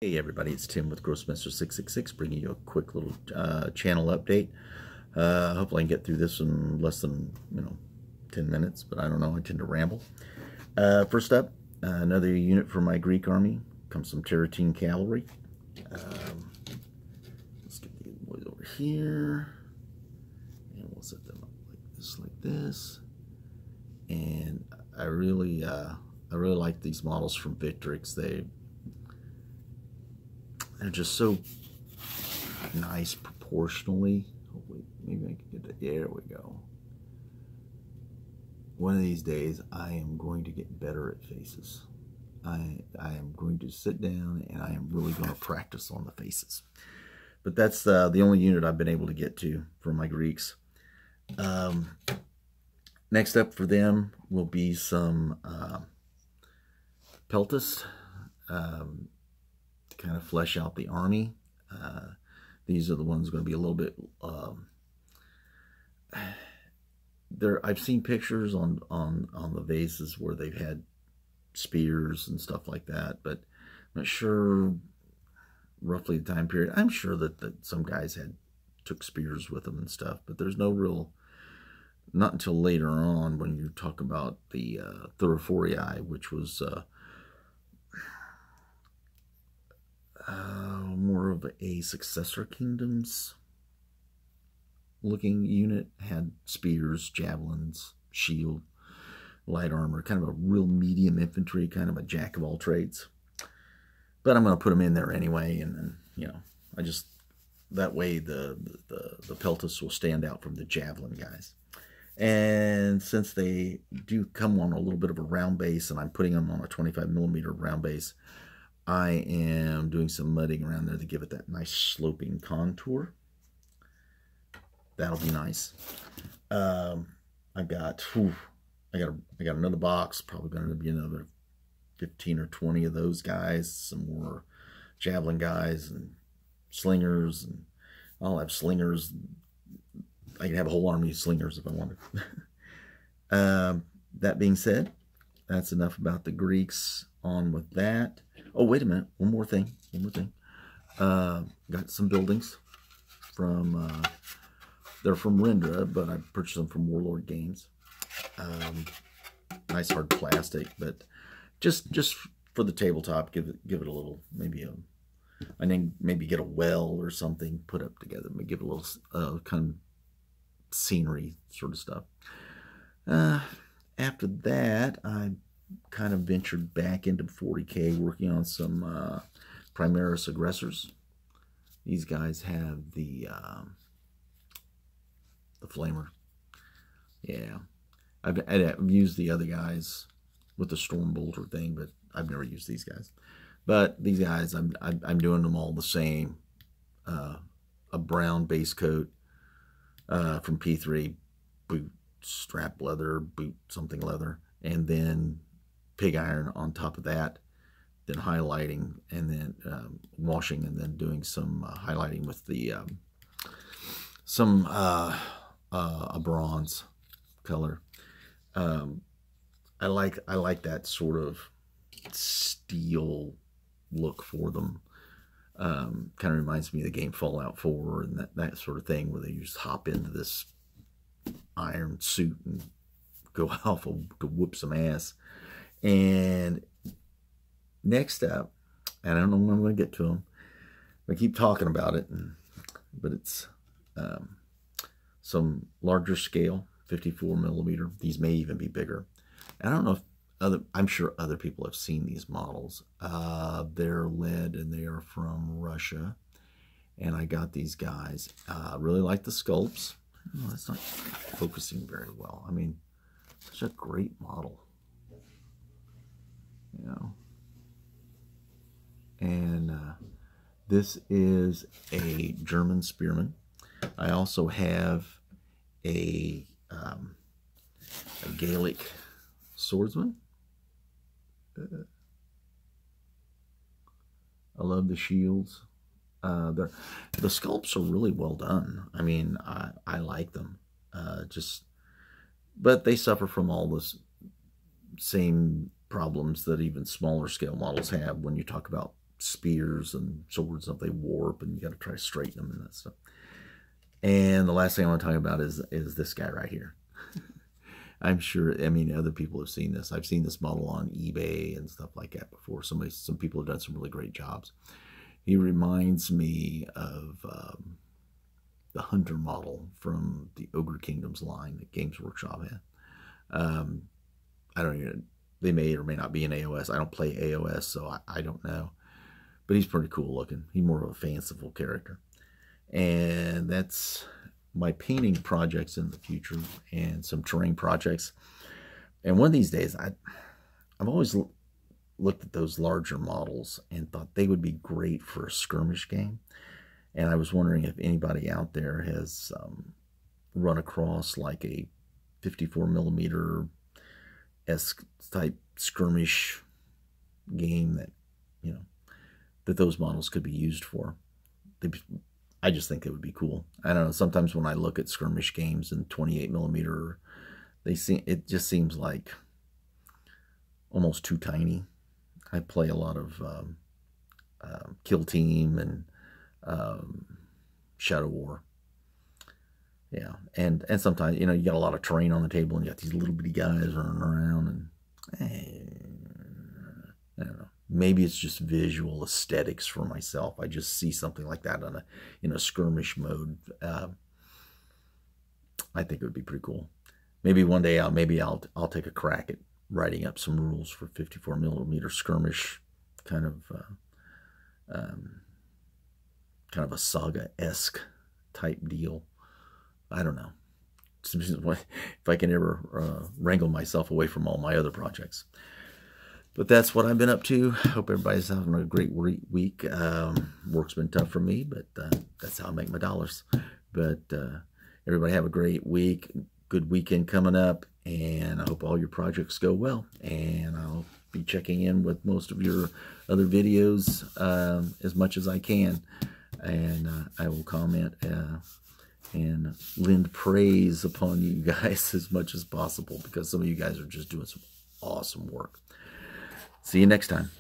Hey everybody, it's Tim with Grossmaster666 bringing you a quick little channel update. Hopefully I can get through this in less than 10 minutes, but I don't know, I tend to ramble. First up, another unit from my Greek army. Comes some Tarantine Cavalry. Let's get these boys over here, and we'll set them up like this. And I really like these models from Victrix. They're just so nice proportionally. Hopefully, maybe I can get that. There we go. One of these days, I am going to get better at faces. I am going to sit down and I am really going to practice on the faces. But that's the only unit I've been able to get to for my Greeks. Next up for them will be some Peltas. Kind of flesh out the army. These are the ones going to be a little bit I've seen pictures on the vases where they've had spears and stuff like that, but I'm not sure roughly the time period. I'm sure that some guys took spears with them and stuff, but there's no real, not until later on when you talk about the Thorophorii, which was more of a successor kingdoms looking unit. Had spears, javelins, shield, light armor, kind of a real medium infantry, kind of a jack of all trades. But I'm going to put them in there anyway, and then I just, that way the Peltas will stand out from the javelin guys. And since they do come on a little bit of a round base, and I'm putting them on a 25mm round base, I am doing some mudding around there to give it that nice sloping contour. That'll be nice. I got another box. Probably going to be another 15 or 20 of those guys. Some more javelin guys and slingers, and I'll have slingers. I can have a whole army of slingers if I wanted. That being said, that's enough about the Greeks. On with that. Oh, wait a minute. One more thing. Got some buildings from, they're from Rendra, but I purchased them from Warlord Games. Nice hard plastic, but just for the tabletop, give it a little, maybe get a well or something put up together. Maybe give it a little kind of scenery sort of stuff. After that, I kind of ventured back into 40K, working on some Primaris Aggressors. These guys have the flamer. Yeah, I've used the other guys with the storm bolter thing, but I've never used these guys. But these guys, I'm doing them all the same. A brown base coat from P3, boot strap leather, boot something leather, and then pig iron on top of that, then highlighting, and then washing, and then doing some highlighting with the a bronze color. I like that sort of steel look for them. Kind of reminds me of the game Fallout 4 and that sort of thing, where they just hop into this iron suit and go off to whoop some ass. And next up, and I don't know when I'm going to get to them, I keep talking about it, but it's some larger scale, 54mm. These may even be bigger. And I don't know if I'm sure other people have seen these models. They're lead and they are from Russia. And I got these guys. Really like the sculpts. Oh, that's not focusing very well. I mean, such a great model. And this is a German spearman. I also have a Gaelic swordsman. I love the shields. The sculpts are really well done. I mean, I like them. But they suffer from all this same problems that even smaller scale models have when you talk about spears and swords, if they warp, and you got to try to straighten them and that stuff. And the last thing I want to talk about is this guy right here. I'm sure, I mean, other people have seen this. I've seen this model on eBay and stuff like that before. Some people have done some really great jobs. He reminds me of the Hunter model from the Ogre Kingdoms line that Games Workshop had. I don't even, they may or may not be in AOS. I don't play AOS, so I don't know. But he's pretty cool looking. He's more of a fanciful character. And that's my painting projects in the future and some terrain projects. And one of these days, I've always looked at those larger models and thought they would be great for a skirmish game. And I was wondering if anybody out there has run across like a 54mm esque type skirmish game that, you know, that those models could be used for. I just think it would be cool. I don't know. Sometimes when I look at skirmish games in 28mm, it just seems like almost too tiny. I play a lot of Kill Team and Shadow War. Yeah, and sometimes, you know, you got a lot of terrain on the table and you got these little bitty guys running around, and I don't know. Maybe it's just visual aesthetics for myself. I just see something like that in a skirmish mode. I think it would be pretty cool. Maybe one day I'll take a crack at writing up some rules for 54mm skirmish, kind of a saga-esque type deal. I don't know. If I can ever wrangle myself away from all my other projects. But that's what I've been up to. Hope everybody's having a great week. Work's been tough for me, but that's how I make my dollars. But everybody have a great week. Good weekend coming up. And I hope all your projects go well. And I'll be checking in with most of your other videos as much as I can. And I will comment and lend praise upon you guys as much as possible, because some of you guys are just doing some awesome work. See you next time.